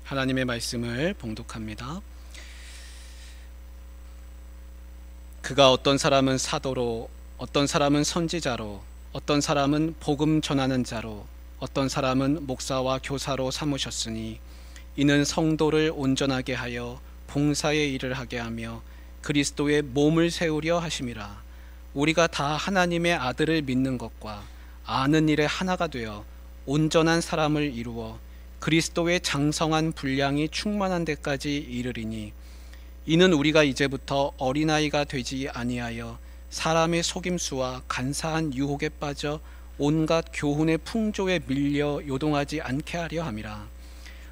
하나님의 말씀을 봉독합니다. 그가 어떤 사람은 사도로, 어떤 사람은 선지자로, 어떤 사람은 복음 전하는 자로, 어떤 사람은 목사와 교사로 삼으셨으니 이는 성도를 온전하게 하여 봉사의 일을 하게 하며 그리스도의 몸을 세우려 하심이라. 우리가 다 하나님의 아들을 믿는 것과 아는 일에 하나가 되어 온전한 사람을 이루어 그리스도의 장성한 분량이 충만한 데까지 이르리니 이는 우리가 이제부터 어린아이가 되지 아니하여 사람의 속임수와 간사한 유혹에 빠져 온갖 교훈의 풍조에 밀려 요동하지 않게 하려 함이라.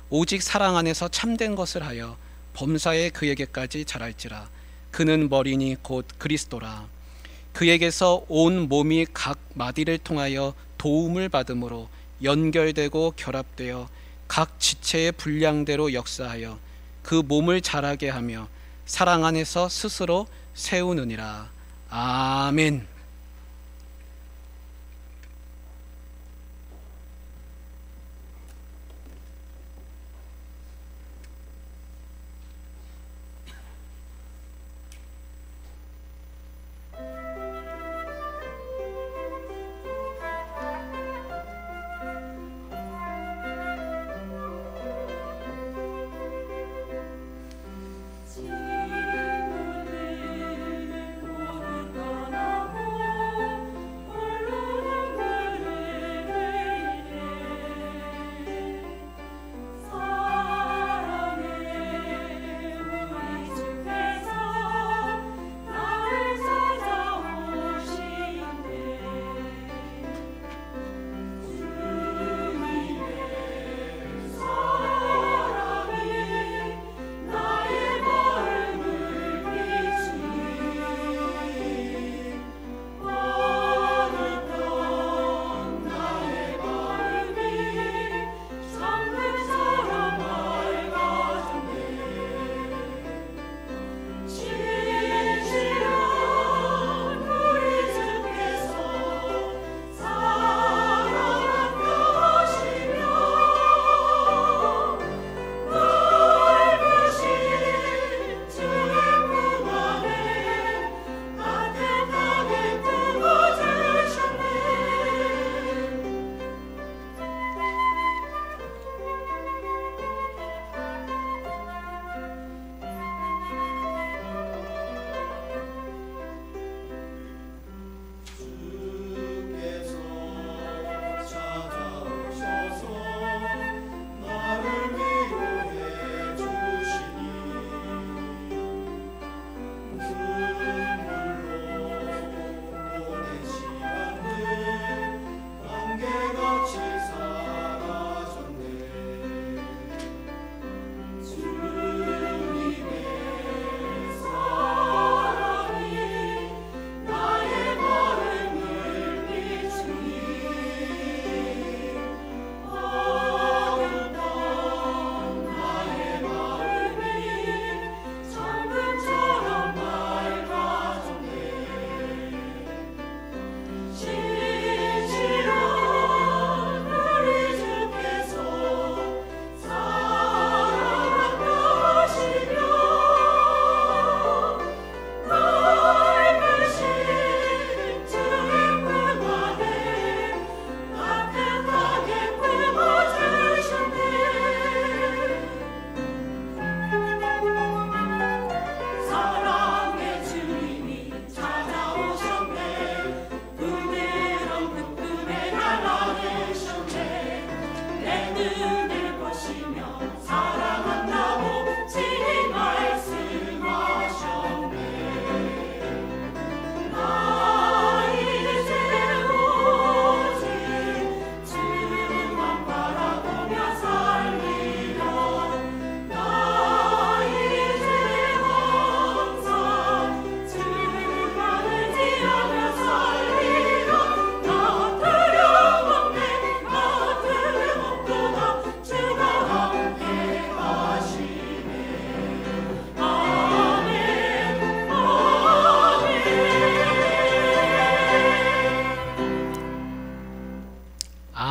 오직 사랑 안에서 참된 것을 하여 범사에 그에게까지 자랄지라. 그는 머리니 곧 그리스도라. 그에게서 온 몸이 각 마디를 통하여 도움을 받음으로 연결되고 결합되어 각 지체의 분량대로 역사하여 그 몸을 자라게 하며 사랑 안에서 스스로 세우느니라. 아멘.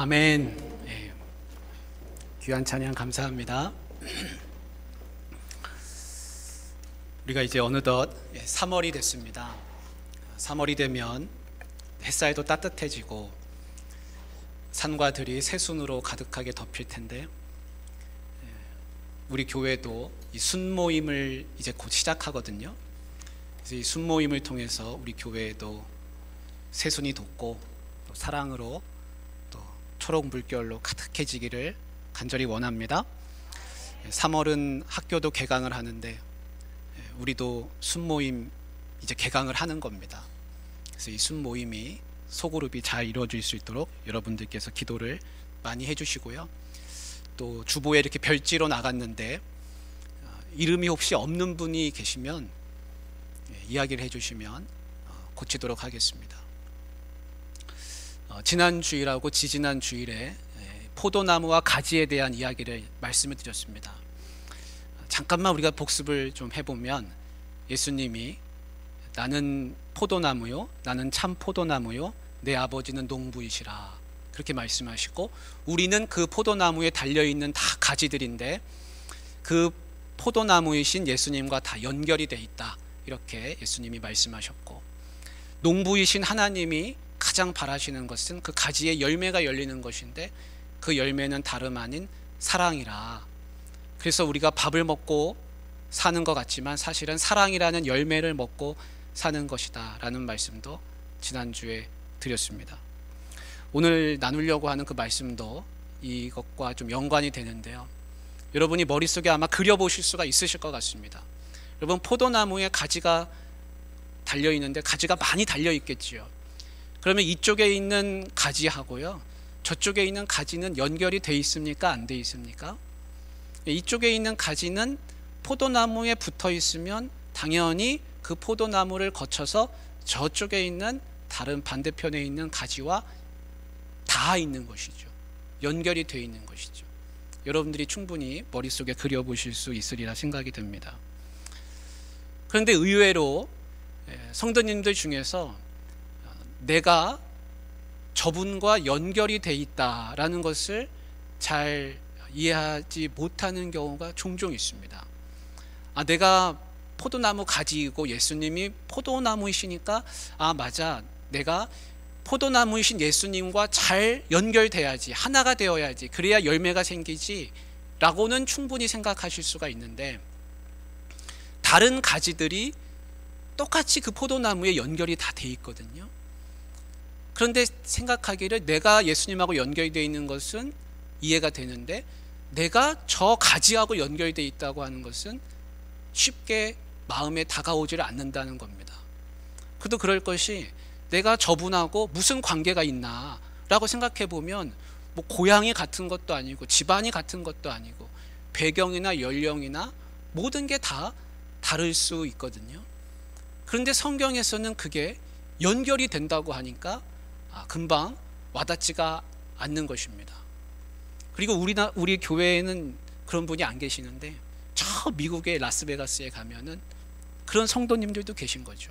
아멘. 네. 귀한 찬양 감사합니다. 우리가 이제 어느덧 3월이 됐습니다. 3월이 되면 햇살도 따뜻해지고 산과 들이 새순으로 가득하게 덮일 텐데, 우리 교회도 이 순모임을 이제 곧 시작하거든요. 그래서 이 순모임을 통해서 우리 교회에도 새순이 돋고 또 사랑으로 또 초록 물결로 가득해지기를 간절히 원합니다. 3월은 학교도 개강을 하는데 우리도 순모임 이제 개강을 하는 겁니다. 그래서 이 순모임이 소그룹이 잘 이루어질 수 있도록 여러분들께서 기도를 많이 해주시고요. 또 주보에 이렇게 별지로 나갔는데 이름이 혹시 없는 분이 계시면 이야기를 해주시면 고치도록 하겠습니다. 지난 주일하고 지지난 주일에 포도나무와 가지에 대한 이야기를 말씀을 드렸습니다. 잠깐만 우리가 복습을 좀 해보면, 예수님이 나는 포도나무요, 나는 참 포도나무요, 내 아버지는 농부이시라, 그렇게 말씀하시고, 우리는 그 포도나무에 달려있는 다 가지들인데 그 포도나무이신 예수님과 다 연결이 돼 있다, 이렇게 예수님이 말씀하셨고, 농부이신 하나님이 가장 바라시는 것은 그 가지에 열매가 열리는 것인데 그 열매는 다름 아닌 사랑이라. 그래서 우리가 밥을 먹고 사는 것 같지만 사실은 사랑이라는 열매를 먹고 사는 것이다 라는 말씀도 지난주에 드렸습니다. 오늘 나누려고 하는 그 말씀도 이것과 좀 연관이 되는데요, 여러분이 머릿속에 아마 그려보실 수가 있으실 것 같습니다. 여러분, 포도나무에 가지가 달려있는데 가지가 많이 달려있겠지요. 그러면 이쪽에 있는 가지하고요 저쪽에 있는 가지는 연결이 돼 있습니까? 안 돼 있습니까? 이쪽에 있는 가지는 포도나무에 붙어 있으면 당연히 그 포도나무를 거쳐서 저쪽에 있는 다른 반대편에 있는 가지와 닿아 있는 것이죠. 연결이 되어 있는 것이죠. 여러분들이 충분히 머릿속에 그려보실 수 있으리라 생각이 듭니다. 그런데 의외로 성도님들 중에서 내가 저분과 연결이 돼 있다라는 것을 잘 이해하지 못하는 경우가 종종 있습니다. 내가 포도나무 가지이고 예수님이 포도나무이시니까 맞아, 내가 포도나무이신 예수님과 잘 연결돼야지, 하나가 되어야지, 그래야 열매가 생기지 라고는 충분히 생각하실 수가 있는데, 다른 가지들이 똑같이 그 포도나무에 연결이 다 돼 있거든요. 그런데 생각하기를 내가 예수님하고 연결되어 있는 것은 이해가 되는데 내가 저 가지하고 연결되어 있다고 하는 것은 쉽게 마음에 다가오지를 않는다는 겁니다. 그래도 그럴 것이, 내가 저분하고 무슨 관계가 있나 라고 생각해 보면 뭐 고향이 같은 것도 아니고 집안이 같은 것도 아니고 배경이나 연령이나 모든 게 다 다를 수 있거든요. 그런데 성경에서는 그게 연결이 된다고 하니까 금방 와닿지가 않는 것입니다. 그리고 우리 교회에는 그런 분이 안 계시는데 저 미국의 라스베가스에 가면은 그런 성도님들도 계신 거죠.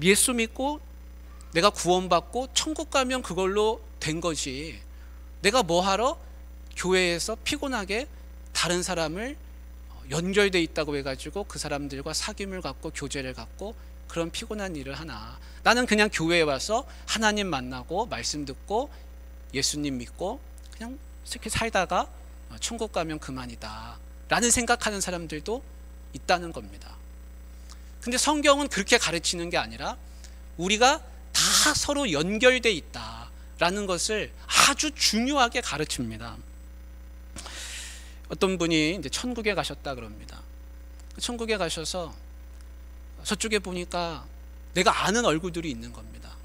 예수 믿고 내가 구원받고 천국 가면 그걸로 된 거지, 내가 뭐하러 교회에서 피곤하게 다른 사람을 연결돼 있다고 해가지고 그 사람들과 사귐을 갖고 교제를 갖고 그런 피곤한 일을 하나, 나는 그냥 교회에 와서 하나님 만나고 말씀 듣고 예수님 믿고 그냥 이렇게 살다가 천국 가면 그만이다 라는 생각하는 사람들도 있다는 겁니다. 근데 성경은 그렇게 가르치는 게 아니라 우리가 다 서로 연결돼 있다라는 것을 아주 중요하게 가르칩니다. 어떤 분이 이제 천국에 가셨다 그럽니다. 천국에 가셔서 저쪽에 보니까 내가 아는 얼굴들이 있는 겁니다.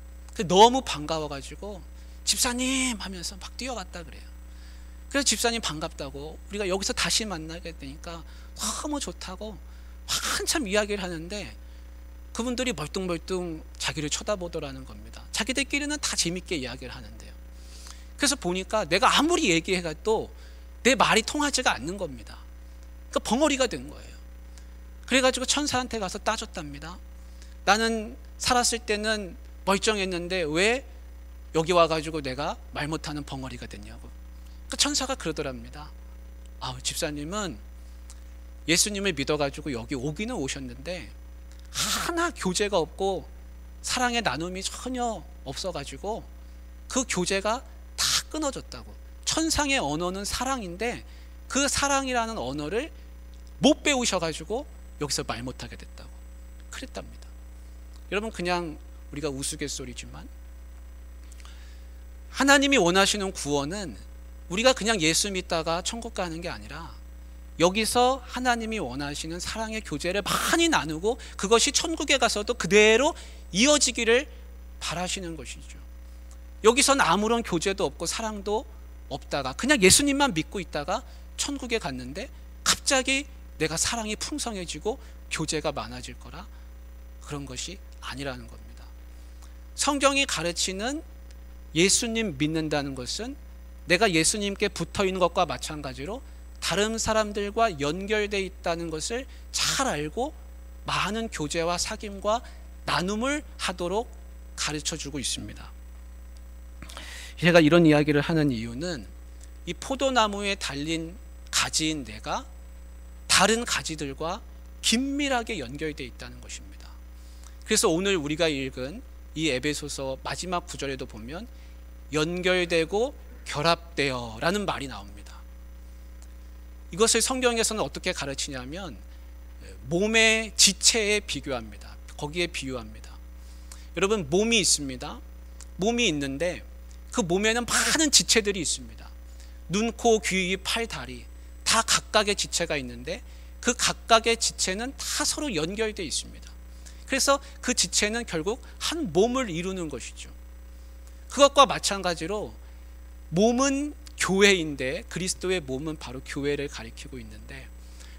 너무 반가워가지고 집사님 하면서 막 뛰어갔다 그래요. 그래서 집사님 반갑다고, 우리가 여기서 다시 만나게 되니까 너무 좋다고 한참 이야기를 하는데 그분들이 멀뚱멀뚱 자기를 쳐다보더라는 겁니다. 자기들끼리는 다 재밌게 이야기를 하는데요. 그래서 보니까 내가 아무리 얘기해도 내 말이 통하지가 않는 겁니다. 그러니까 벙어리가 된 거예요. 그래가지고 천사한테 가서 따졌답니다. 나는 살았을 때는 멀쩡했는데 왜 여기 와가지고 내가 말 못하는 벙어리가 됐냐고. 그 천사가 그러더랍니다. 집사님은 예수님을 믿어가지고 여기 오기는 오셨는데 하나 교제가 없고 사랑의 나눔이 전혀 없어가지고 그 교제가 다 끊어졌다고. 천상의 언어는 사랑인데 그 사랑이라는 언어를 못 배우셔가지고 여기서 말 못하게 됐다고 그랬답니다. 여러분, 그냥 우리가 우스갯소리지만 하나님이 원하시는 구원은 우리가 그냥 예수 믿다가 천국 가는 게 아니라 여기서 하나님이 원하시는 사랑의 교제를 많이 나누고 그것이 천국에 가서도 그대로 이어지기를 바라시는 것이죠. 여기서는 아무런 교제도 없고 사랑도 없다가 그냥 예수님만 믿고 있다가 천국에 갔는데 갑자기 내가 사랑이 풍성해지고 교제가 많아질 거라, 그런 것이 아니라는 겁니다. 성경이 가르치는 예수님 믿는다는 것은 내가 예수님께 붙어 있는 것과 마찬가지로 다른 사람들과 연결되어 있다는 것을 잘 알고 많은 교제와 사귐과 나눔을 하도록 가르쳐주고 있습니다. 제가 이런 이야기를 하는 이유는 이 포도나무에 달린 가지인 내가 다른 가지들과 긴밀하게 연결되어 있다는 것입니다. 그래서 오늘 우리가 읽은 이 에베소서 마지막 구절에도 보면 연결되고 결합되어 라는 말이 나옵니다. 이것을 성경에서는 어떻게 가르치냐면 몸의 지체에 비교합니다. 거기에 비유합니다. 여러분, 몸이 있습니다. 몸이 있는데 그 몸에는 많은 지체들이 있습니다. 눈, 코, 귀, 팔, 다리 다 각각의 지체가 있는데 그 각각의 지체는 다 서로 연결되어 있습니다. 그래서 그 지체는 결국 한 몸을 이루는 것이죠. 그것과 마찬가지로 몸은 교회인데 그리스도의 몸은 바로 교회를 가리키고 있는데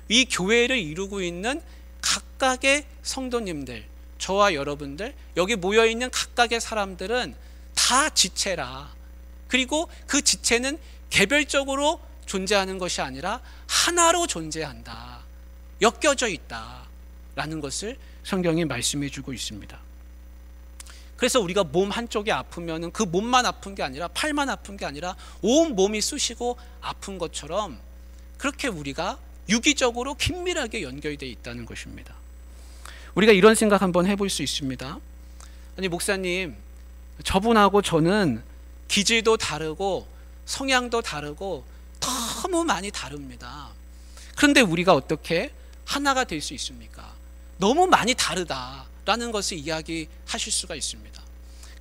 이 교회를 이루고 있는 각각의 성도님들, 저와 여러분들, 여기 모여있는 각각의 사람들은 다 지체라. 그리고 그 지체는 개별적으로 존재하는 것이 아니라 하나로 존재한다, 엮여져 있다 라는 것을 성경이 말씀해 주고 있습니다. 그래서 우리가 몸 한쪽이 아프면 그 몸만 아픈 게 아니라 팔만 아픈 게 아니라 온 몸이 쑤시고 아픈 것처럼 그렇게 우리가 유기적으로 긴밀하게 연결되어 있다는 것입니다. 우리가 이런 생각 한번 해볼 수 있습니다. 아니, 목사님, 저분하고 저는 기질도 다르고 성향도 다르고 너무 많이 다릅니다. 그런데 우리가 어떻게 하나가 될 수 있습니까? 너무 많이 다르다라는 것을 이야기하실 수가 있습니다.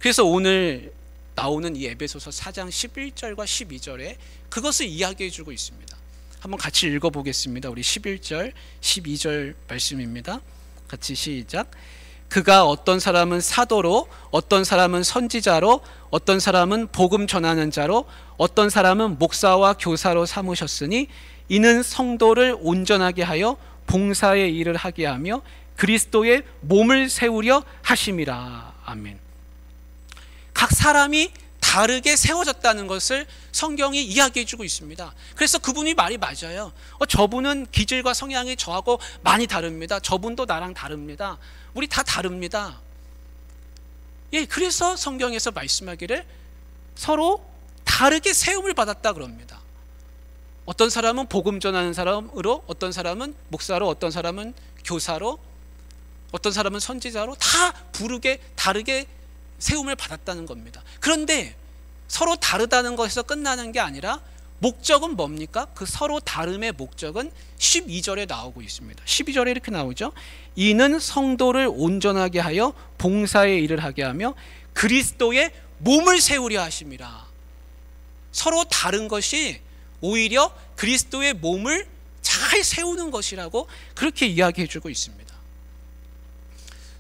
그래서 오늘 나오는 이 에베소서 4장 11절과 12절에 그것을 이야기해 주고 있습니다. 한번 같이 읽어보겠습니다. 우리 11절, 12절 말씀입니다. 같이 시작. 그가 어떤 사람은 사도로, 어떤 사람은 선지자로, 어떤 사람은 복음 전하는 자로, 어떤 사람은 목사와 교사로 삼으셨으니 이는 성도를 온전하게 하여 봉사의 일을 하게 하며 그리스도의 몸을 세우려 하심이라. 아멘. 각 사람이 다르게 세워졌다는 것을 성경이 이야기해 주고 있습니다. 그래서 그분이 말이 맞아요. 저분은 기질과 성향이 저하고 많이 다릅니다. 저분도 나랑 다릅니다. 우리 다 다릅니다. 예, 그래서 성경에서 말씀하기를 서로 다르게 세움을 받았다 그럽니다. 어떤 사람은 복음 전하는 사람으로, 어떤 사람은 목사로, 어떤 사람은 교사로, 어떤 사람은 선지자로 다 부르게 다르게 세움을 받았다는 겁니다. 그런데 서로 다르다는 것에서 끝나는 게 아니라 목적은 뭡니까? 그 서로 다름의 목적은 12절에 나오고 있습니다. 12절에 이렇게 나오죠. 이는 성도를 온전하게 하여 봉사의 일을 하게 하며 그리스도의 몸을 세우려 하심이라. 서로 다른 것이 오히려 그리스도의 몸을 잘 세우는 것이라고 그렇게 이야기해 주고 있습니다.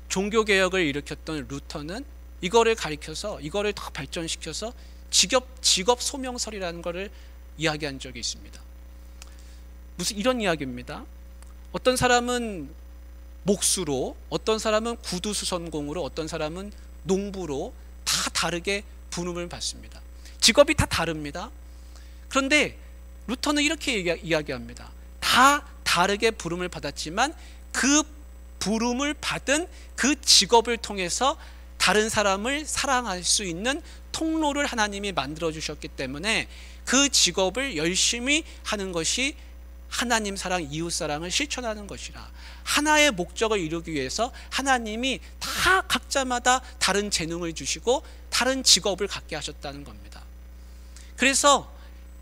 종교개혁을 일으켰던 루터는 이거를 가리켜서 이거를 더 발전시켜서 직업 소명설이라는 것을 이야기한 적이 있습니다. 무슨 이런 이야기입니다. 어떤 사람은 목수로, 어떤 사람은 구두수선공으로, 어떤 사람은 농부로 다 다르게 부름을 받습니다. 직업이 다 다릅니다. 그런데 루터는 이렇게 이야기합니다. 다 다르게 부름을 받았지만 그 부름을 받은 그 직업을 통해서 다른 사람을 사랑할 수 있는 통로를 하나님이 만들어 주셨기 때문에 그 직업을 열심히 하는 것이 하나님 사랑, 이웃 사랑을 실천하는 것이라. 하나의 목적을 이루기 위해서 하나님이 다 각자마다 다른 재능을 주시고 다른 직업을 갖게 하셨다는 겁니다. 그래서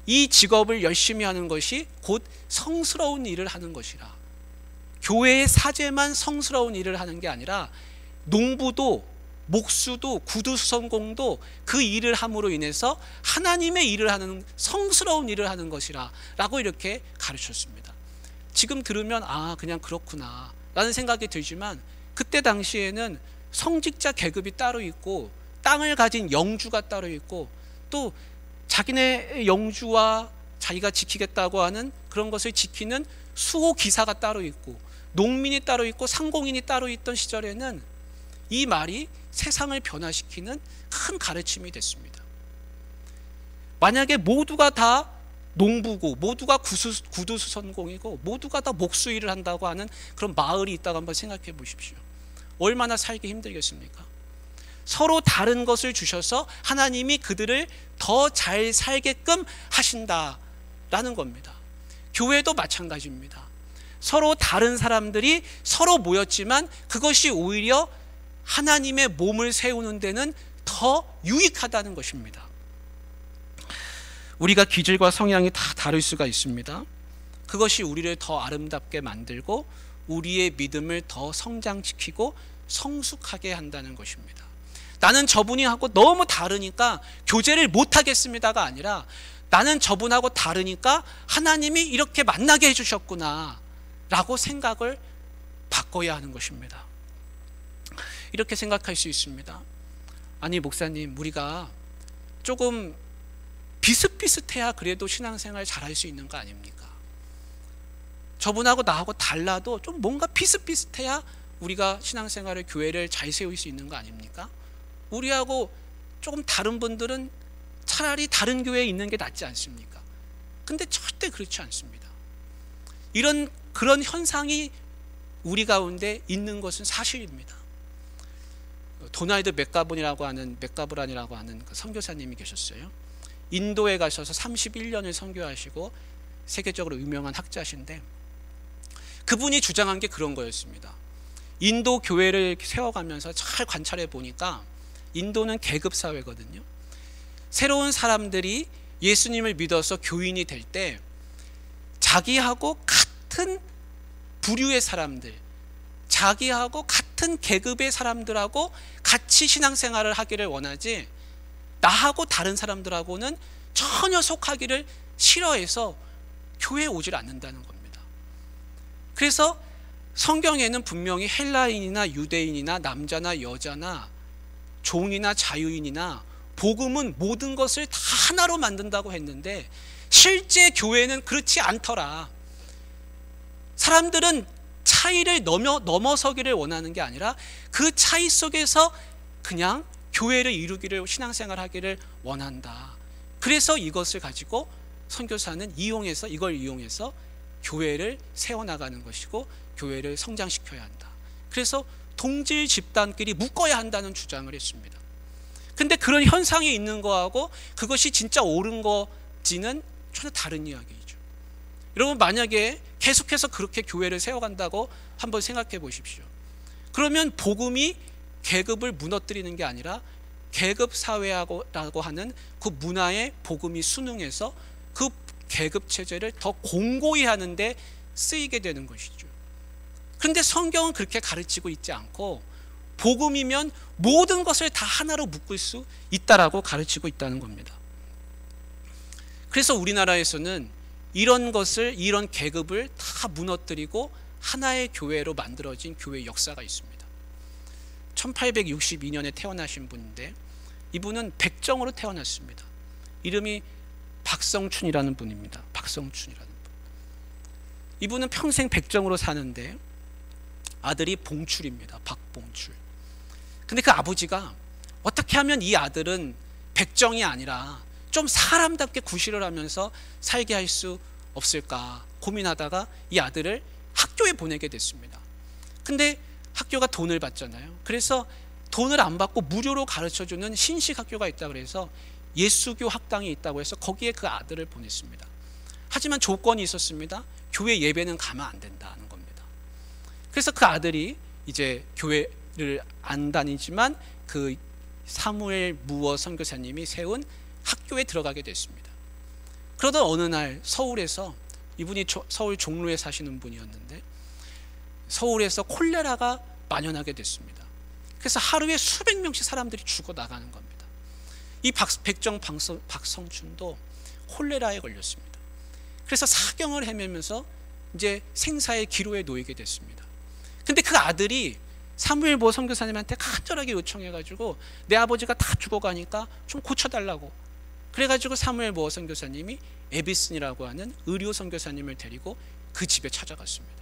이 직업을 열심히 하는 것이 곧 성스러운 일을 하는 것이라. 교회의 사제만 성스러운 일을 하는 게 아니라 농부도 목수도 구두수선공도 그 일을 함으로 인해서 하나님의 일을 하는, 성스러운 일을 하는 것이라 라고 이렇게 가르쳤습니다. 지금 들으면 그냥 그렇구나 라는 생각이 들지만, 그때 당시에는 성직자 계급이 따로 있고 땅을 가진 영주가 따로 있고, 또 자기네 영주와 자기가 지키겠다고 하는 그런 것을 지키는 수호기사가 따로 있고, 농민이 따로 있고 상공인이 따로 있던 시절에는 이 말이 세상을 변화시키는 큰 가르침이 됐습니다. 만약에 모두가 다 농부고 모두가 구두수선공이고 모두가 다 목수 일을 한다고 하는 그런 마을이 있다고 한번 생각해 보십시오. 얼마나 살기 힘들겠습니까? 서로 다른 것을 주셔서 하나님이 그들을 더 잘 살게끔 하신다라는 겁니다. 교회도 마찬가지입니다. 서로 다른 사람들이 서로 모였지만 그것이 오히려 하나님의 몸을 세우는 데는 더 유익하다는 것입니다. 우리가 기질과 성향이 다 다를 수가 있습니다. 그것이 우리를 더 아름답게 만들고 우리의 믿음을 더 성장시키고 성숙하게 한다는 것입니다. 나는 저분이 하고 너무 다르니까 교제를 못하겠습니다가 아니라, 나는 저분하고 다르니까 하나님이 이렇게 만나게 해주셨구나 라고 생각을 바꿔야 하는 것입니다. 이렇게 생각할 수 있습니다. 아니 목사님, 우리가 조금 비슷비슷해야 그래도 신앙생활 잘할 수 있는 거 아닙니까? 저분하고 나하고 달라도 좀 뭔가 비슷비슷해야 우리가 신앙생활을, 교회를 잘 세울 수 있는 거 아닙니까? 우리하고 조금 다른 분들은 차라리 다른 교회에 있는 게 낫지 않습니까? 근데 절대 그렇지 않습니다. 그런 현상이 우리 가운데 있는 것은 사실입니다. 도널드 맥가브란이라고 하는 그 선교사님이 계셨어요. 인도에 가셔서 31년을 선교하시고 세계적으로 유명한 학자신데, 그분이 주장한 게 그런 거였습니다. 인도 교회를 세워가면서 잘 관찰해 보니까 인도는 계급 사회거든요. 새로운 사람들이 예수님을 믿어서 교인이 될 때 자기하고 같은 부류의 사람들, 자기하고 같은 계급의 사람들하고 같이 신앙생활을 하기를 원하지, 나하고 다른 사람들하고는 전혀 속하기를 싫어해서 교회에 오질 않는다는 겁니다. 그래서 성경에는 분명히 헬라인이나 유대인이나 남자나 여자나 종이나 자유인이나 복음은 모든 것을 다 하나로 만든다고 했는데, 실제 교회는 그렇지 않더라. 사람들은 차이를 넘어서기를 원하는 게 아니라 그 차이 속에서 그냥 교회를 이루기를, 신앙생활 하기를 원한다. 그래서 이것을 가지고 선교사는 이걸 이용해서 교회를 세워나가는 것이고 교회를 성장시켜야 한다. 그래서 동질 집단끼리 묶어야 한다는 주장을 했습니다. 근데 그런 현상이 있는 거하고 그것이 진짜 옳은 거지는 전혀 다른 이야기죠. 여러분, 만약에 계속해서 그렇게 교회를 세워간다고 한번 생각해 보십시오. 그러면 복음이 계급을 무너뜨리는 게 아니라 계급 사회라고 하는 그 문화에 복음이 순응해서 그 계급 체제를 더 공고히 하는데 쓰이게 되는 것이죠. 그런데 성경은 그렇게 가르치고 있지 않고 복음이면 모든 것을 다 하나로 묶을 수 있다라고 가르치고 있다는 겁니다. 그래서 우리나라에서는 이런 계급을 다 무너뜨리고 하나의 교회로 만들어진 교회 역사가 있습니다. 1862년에 태어나신 분인데, 이분은 백정으로 태어났습니다. 이름이 박성춘이라는 분입니다. 박성춘이라는 분. 이분은 평생 백정으로 사는데 아들이 봉출입니다. 박봉출. 근데 그 아버지가 어떻게 하면 이 아들은 백정이 아니라 좀 사람답게 구실을 하면서 살게 할 수 없을까 고민하다가 이 아들을 학교에 보내게 됐습니다. 근데 학교가 돈을 받잖아요. 그래서 돈을 안 받고 무료로 가르쳐주는 신식 학교가 있다 그래서 예수교 학당이 있다고 해서 거기에 그 아들을 보냈습니다. 하지만 조건이 있었습니다. 교회 예배는 가면 안 된다는 겁니다. 그래서 그 아들이 이제 교회를 안 다니지만 그 사무엘 무어 선교사님이 세운 학교에 들어가게 됐습니다. 그러던 어느 날 서울에서, 이분이 서울 종로에 사시는 분이었는데 서울에서 콜레라가 만연하게 됐습니다. 그래서 하루에 수백 명씩 사람들이 죽어 나가는 겁니다. 이 백정 박성춘도 콜레라에 걸렸습니다. 그래서 사경을 헤매면서 이제 생사의 기로에 놓이게 됐습니다. 근데 그 아들이 사무엘 모 선교사님한테 간절하게 요청해가지고 내 아버지가 다 죽어가니까 좀 고쳐달라고, 그래가지고 사무엘 모 선교사님이 에비슨이라고 하는 의료 선교사님을 데리고 그 집에 찾아갔습니다.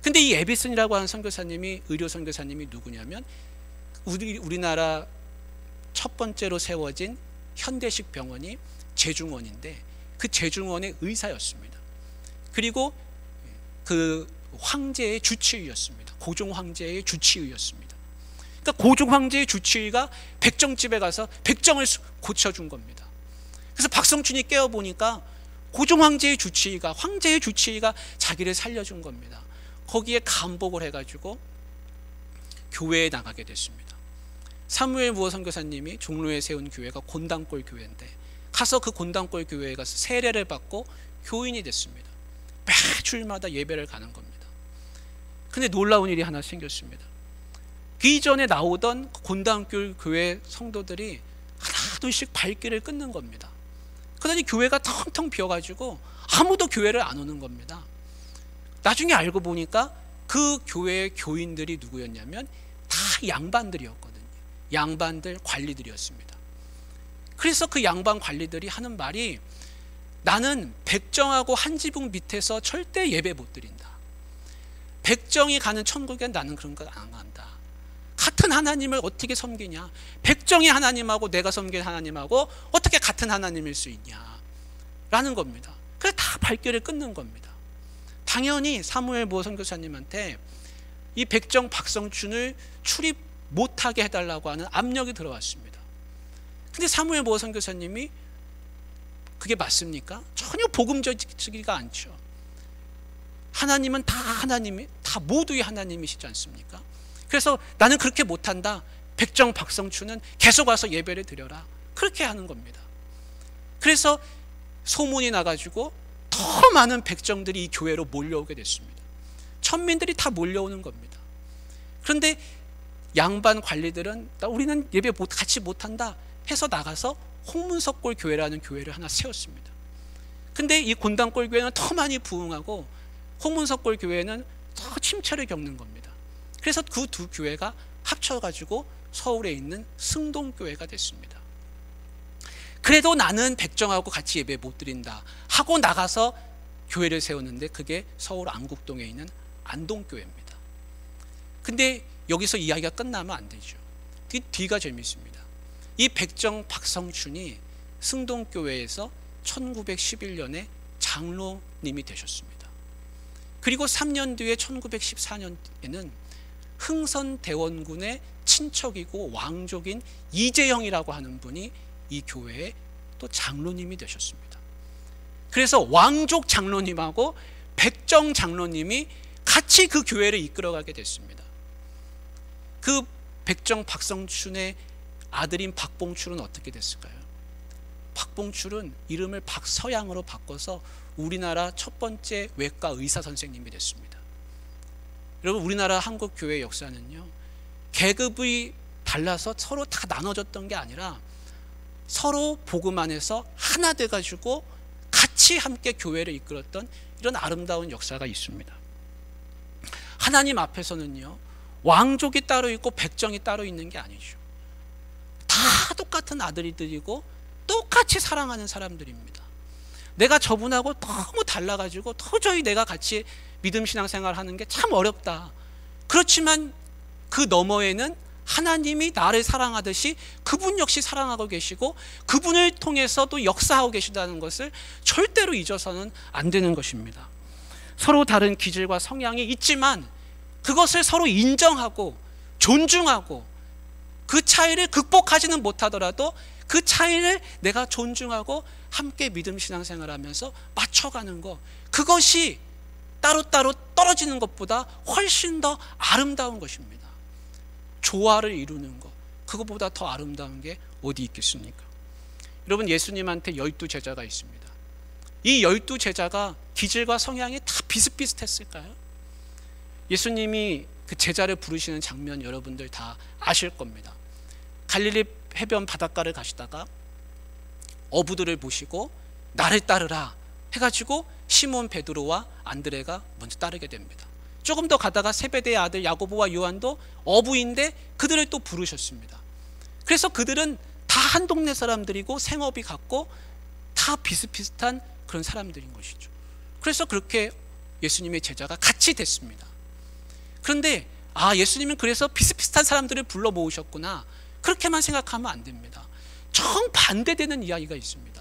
근데 이 에비슨이라고 하는 선교사님이, 의료 선교사님이 누구냐면 우리나라 첫 번째로 세워진 현대식 병원이 제중원인데 그 제중원의 의사였습니다. 그리고 그 황제의 주치의였습니다. 고종 황제의 주치의였습니다. 그러니까 고종 황제의 주치의가 백정집에 가서 백정을 고쳐준 겁니다. 그래서 박성춘이 깨어보니까 고종 황제의 주치의가, 황제의 주치의가 자기를 살려준 겁니다. 거기에 감복을 해가지고 교회에 나가게 됐습니다. 사무엘 무어 선교사님이 종로에 세운 교회가 곤단골 교회인데 가서 그 곤단골 교회에 가서 세례를 받고 교인이 됐습니다. 매주일마다 예배를 가는 겁니다. 근데 놀라운 일이 하나 생겼습니다. 그 이전에 나오던 곤단골 교회 성도들이 하나둘씩 발길을 끊는 겁니다. 그러더니 교회가 텅텅 비어가지고 아무도 교회를 안 오는 겁니다. 나중에 알고 보니까 그 교회의 교인들이 누구였냐면 다 양반들이었거든요. 양반들, 관리들이었습니다. 그래서 그 양반 관리들이 하는 말이, 나는 백정하고 한지붕 밑에서 절대 예배 못 드린다. 백정이 가는 천국에 나는 그런 거 안 간다. 같은 하나님을 어떻게 섬기냐, 백정의 하나님하고 내가 섬긴 하나님하고 어떻게 같은 하나님일 수 있냐 라는 겁니다. 그래서 다 발길을 끊는 겁니다. 당연히 사무엘 모 선교사님한테 이 백정 박성춘을 출입 못하게 해달라고 하는 압력이 들어왔습니다. 근데 사무엘 모 선교사님이 그게 맞습니까? 전혀 복음적이지가 않죠. 하나님은 다 하나님이, 다 모두의 하나님이시지 않습니까? 그래서 나는 그렇게 못한다. 백정 박성춘은 계속 와서 예배를 드려라. 그렇게 하는 겁니다. 그래서 소문이 나가지고 더 많은 백정들이 이 교회로 몰려오게 됐습니다. 천민들이 다 몰려오는 겁니다. 그런데 양반 관리들은 우리는 예배 같이 못한다 해서 나가서 홍문석골 교회라는 교회를 하나 세웠습니다. 근데 이 곤단골 교회는 더 많이 부흥하고 홍문석골 교회는 더 침체를 겪는 겁니다. 그래서 그 두 교회가 합쳐가지고 서울에 있는 승동교회가 됐습니다. 그래도 나는 백정하고 같이 예배 못 드린다 하고 나가서 교회를 세웠는데 그게 서울 안국동에 있는 안동교회입니다. 근데 여기서 이야기가 끝나면 안 되죠. 뒤가 재밌습니다. 이 백정 박성춘이 승동교회에서 1911년에 장로님이 되셨습니다. 그리고 3년 뒤에 1914년에는 흥선대원군의 친척이고 왕족인 이재영이라고 하는 분이 이 교회의 또 장로님이 되셨습니다. 그래서 왕족 장로님하고 백정 장로님이 같이 그 교회를 이끌어가게 됐습니다. 그 백정 박성춘의 아들인 박봉출은 어떻게 됐을까요? 박봉출은 이름을 박서양으로 바꿔서 우리나라 첫 번째 외과 의사 선생님이 됐습니다. 여러분, 우리나라 한국교회 역사는요, 계급이 달라서 서로 다 나눠졌던 게 아니라 서로 복음 안에서 하나 돼가지고 같이 함께 교회를 이끌었던 이런 아름다운 역사가 있습니다. 하나님 앞에서는요, 왕족이 따로 있고 백정이 따로 있는 게 아니죠. 다 똑같은 아들들이고 똑같이 사랑하는 사람들입니다. 내가 저분하고 너무 달라가지고 도저히 내가 같이 믿음 신앙생활 하는 게 참 어렵다. 그렇지만 그 너머에는 하나님이 나를 사랑하듯이 그분 역시 사랑하고 계시고 그분을 통해서 또 역사하고 계시다는 것을 절대로 잊어서는 안 되는 것입니다. 서로 다른 기질과 성향이 있지만 그것을 서로 인정하고 존중하고 그 차이를 극복하지는 못하더라도 그 차이를 내가 존중하고 함께 믿음 신앙생활하면서 맞춰가는 것, 그것이 따로따로 떨어지는 것보다 훨씬 더 아름다운 것입니다. 조화를 이루는 것, 그것보다 더 아름다운 게 어디 있겠습니까? 여러분, 예수님한테 12제자가 있습니다. 이 12제자가 기질과 성향이 다 비슷비슷했을까요? 예수님이 그 제자를 부르시는 장면 여러분들 다 아실 겁니다. 갈릴리 해변 바닷가를 가시다가 어부들을 모시고 나를 따르라 해가지고 시몬 베드로와 안드레가 먼저 따르게 됩니다. 조금 더 가다가 세베대의 아들 야고보와 요한도 어부인데 그들을 또 부르셨습니다. 그래서 그들은 다 한 동네 사람들이고 생업이 같고 다 비슷비슷한 그런 사람들인 것이죠. 그래서 그렇게 예수님의 제자가 같이 됐습니다. 그런데 예수님은 그래서 비슷비슷한 사람들을 불러 모으셨구나, 그렇게만 생각하면 안 됩니다. 정반대되는 이야기가 있습니다.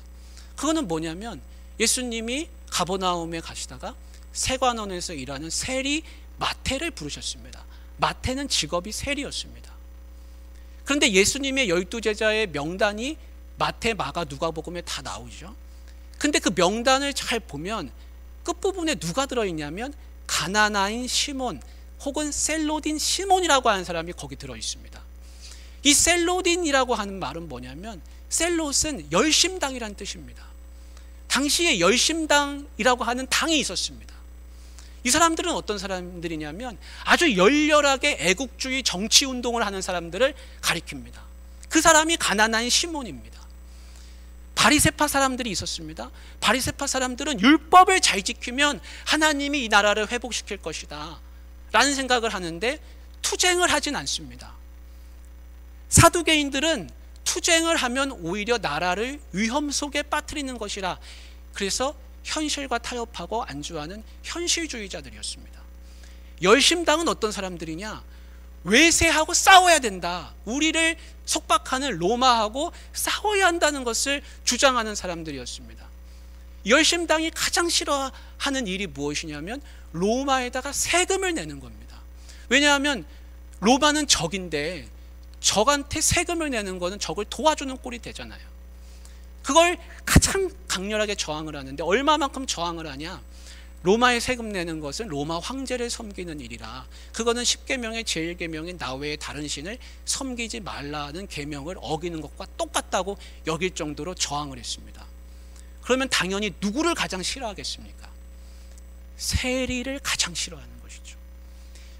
그거는 뭐냐면, 예수님이 가버나움에 가시다가 세관원에서 일하는 세리 마태를 부르셨습니다. 마태는 직업이 세리였습니다. 그런데 예수님의 12제자의 명단이 마태, 마가, 누가복음에 다 나오죠. 근데 그 명단을 잘 보면 끝부분에 누가 들어있냐면 가나나인 시몬 혹은 셀로딘 시몬이라고 하는 사람이 거기 들어있습니다. 이 셀로딘이라고 하는 말은 뭐냐면, 셀롯은 열심당이라는 뜻입니다. 당시에 열심당이라고 하는 당이 있었습니다. 이 사람들은 어떤 사람들이냐면 아주 열렬하게 애국주의 정치운동을 하는 사람들을 가리킵니다. 그 사람이 가나나인 시몬입니다. 바리새파 사람들이 있었습니다. 바리새파 사람들은 율법을 잘 지키면 하나님이 이 나라를 회복시킬 것이다 라는 생각을 하는데 투쟁을 하진 않습니다. 사두개인들은 투쟁을 하면 오히려 나라를 위험 속에 빠뜨리는 것이라, 그래서 현실과 타협하고 안주하는 현실주의자들이었습니다. 열심당은 어떤 사람들이냐, 외세하고 싸워야 된다, 우리를 속박하는 로마하고 싸워야 한다는 것을 주장하는 사람들이었습니다. 열심당이 가장 싫어하는 일이 무엇이냐면 로마에다가 세금을 내는 겁니다. 왜냐하면 로마는 적인데 적한테 세금을 내는 것은 적을 도와주는 꼴이 되잖아요. 그걸 가장 강렬하게 저항을 하는데, 얼마만큼 저항을 하냐, 로마에 세금 내는 것은 로마 황제를 섬기는 일이라, 그거는 10계명의 제1계명인 나 외에 다른 신을 섬기지 말라는 계명을 어기는 것과 똑같다고 여길 정도로 저항을 했습니다. 그러면 당연히 누구를 가장 싫어하겠습니까? 세리를 가장 싫어하는 것이죠.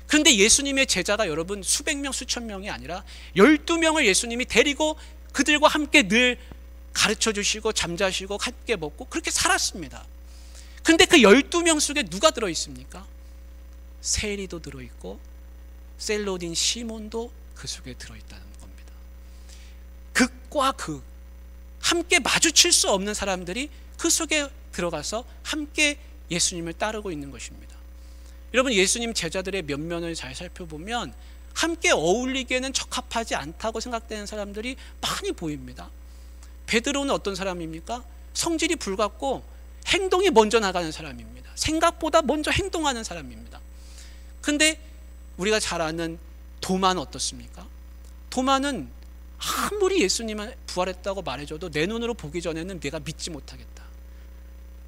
그런데 예수님의 제자가 여러분 수백 명 수천 명이 아니라 12명을 예수님이 데리고 그들과 함께 늘 가르쳐 주시고 잠자시고 함께 먹고 그렇게 살았습니다. 그런데 그 12명 속에 누가 들어있습니까? 세리도 들어있고 셀로딘 시몬도 그 속에 들어있다는 겁니다. 극과 극, 함께 마주칠 수 없는 사람들이 그 속에 들어가서 함께 예수님을 따르고 있는 것입니다. 여러분, 예수님 제자들의 면면을 잘 살펴보면 함께 어울리기에는 적합하지 않다고 생각되는 사람들이 많이 보입니다. 베드로는 어떤 사람입니까? 성질이 불같고 행동이 먼저 나가는 사람입니다. 생각보다 먼저 행동하는 사람입니다. 근데 우리가 잘 아는 도마는 어떻습니까? 도마는 아무리 예수님은 부활했다고 말해줘도 내 눈으로 보기 전에는 내가 믿지 못하겠다,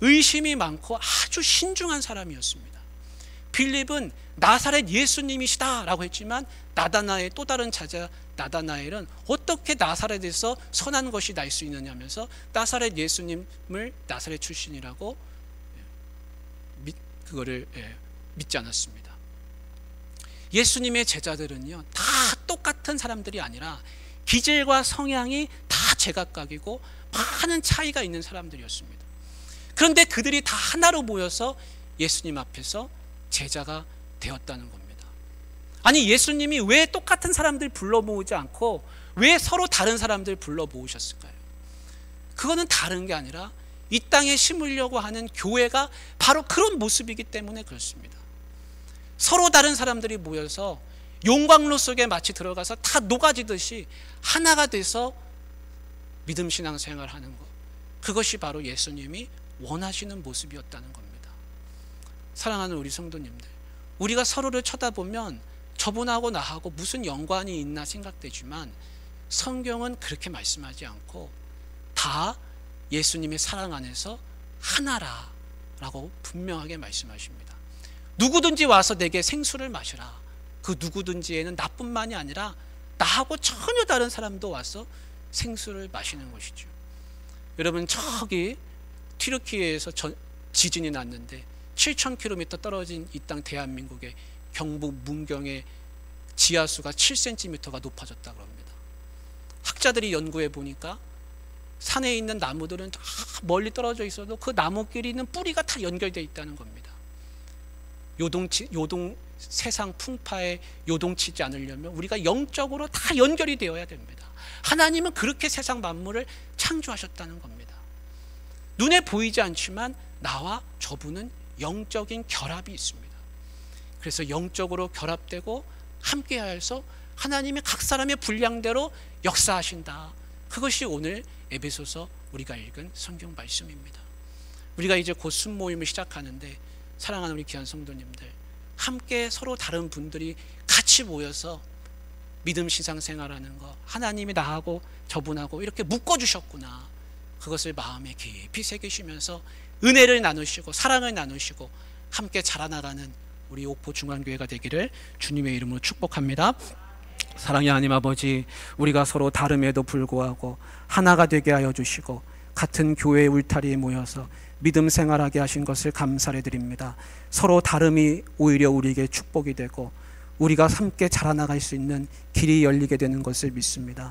의심이 많고 아주 신중한 사람이었습니다. 빌립은 나사렛 예수님이시다 라고 했지만 나다나엘, 또 다른 자자 나다나엘은 어떻게 나사렛에서 선한 것이 날 수 있느냐 하면서 나사렛 예수님을 나사렛 출신이라고 그거를 믿지 않았습니다. 예수님의 제자들은요, 다 똑같은 사람들이 아니라 기질과 성향이 다 제각각이고 많은 차이가 있는 사람들이었습니다. 그런데 그들이 다 하나로 모여서 예수님 앞에서 제자가 되었다는 겁니다. 아니, 예수님이 왜 똑같은 사람들 불러 모으지 않고 왜 서로 다른 사람들 불러 모으셨을까요? 그거는 다른 게 아니라 이 땅에 심으려고 하는 교회가 바로 그런 모습이기 때문에 그렇습니다. 서로 다른 사람들이 모여서 용광로 속에 마치 들어가서 다 녹아지듯이 하나가 돼서 믿음 신앙 생활하는 것, 그것이 바로 예수님이 원하시는 모습이었다는 겁니다. 사랑하는 우리 성도님들, 우리가 서로를 쳐다보면 저분하고 나하고 무슨 연관이 있나 생각되지만 성경은 그렇게 말씀하지 않고 다 예수님의 사랑 안에서 하나라라고 분명하게 말씀하십니다. 누구든지 와서 내게 생수를 마시라. 그 누구든지에는 나뿐만이 아니라 나하고 전혀 다른 사람도 와서 생수를 마시는 것이죠. 여러분, 저기 튀르키예에서 지진이 났는데 7,000km 떨어진 이 땅 대한민국의 경북 문경의 지하수가 7cm가 높아졌다고 합니다. 학자들이 연구해 보니까 산에 있는 나무들은 다 멀리 떨어져 있어도 그 나무끼리는 뿌리가 다 연결되어 있다는 겁니다. 세상 풍파에 요동치지 않으려면 우리가 영적으로 다 연결이 되어야 됩니다. 하나님은 그렇게 세상 만물을 창조하셨다는 겁니다. 눈에 보이지 않지만 나와 저분은 영적인 결합이 있습니다. 그래서 영적으로 결합되고 함께하여서 하나님이 각 사람의 분량대로 역사하신다. 그것이 오늘 에베소서 우리가 읽은 성경 말씀입니다. 우리가 이제 곧 순모임을 시작하는데 사랑하는 우리 귀한 성도님들, 함께 서로 다른 분들이 같이 모여서 믿음 신앙생활하는 거, 하나님이 나하고 저분하고 이렇게 묶어주셨구나, 그것을 마음에 깊이 새기시면서 은혜를 나누시고 사랑을 나누시고 함께 자라나가는 우리 옥포 중앙교회가 되기를 주님의 이름으로 축복합니다. 사랑의 하나님 아버지, 우리가 서로 다름에도 불구하고 하나가 되게 하여 주시고 같은 교회의 울타리에 모여서 믿음 생활하게 하신 것을 감사를 드립니다. 서로 다름이 오히려 우리에게 축복이 되고 우리가 함께 자라나갈 수 있는 길이 열리게 되는 것을 믿습니다.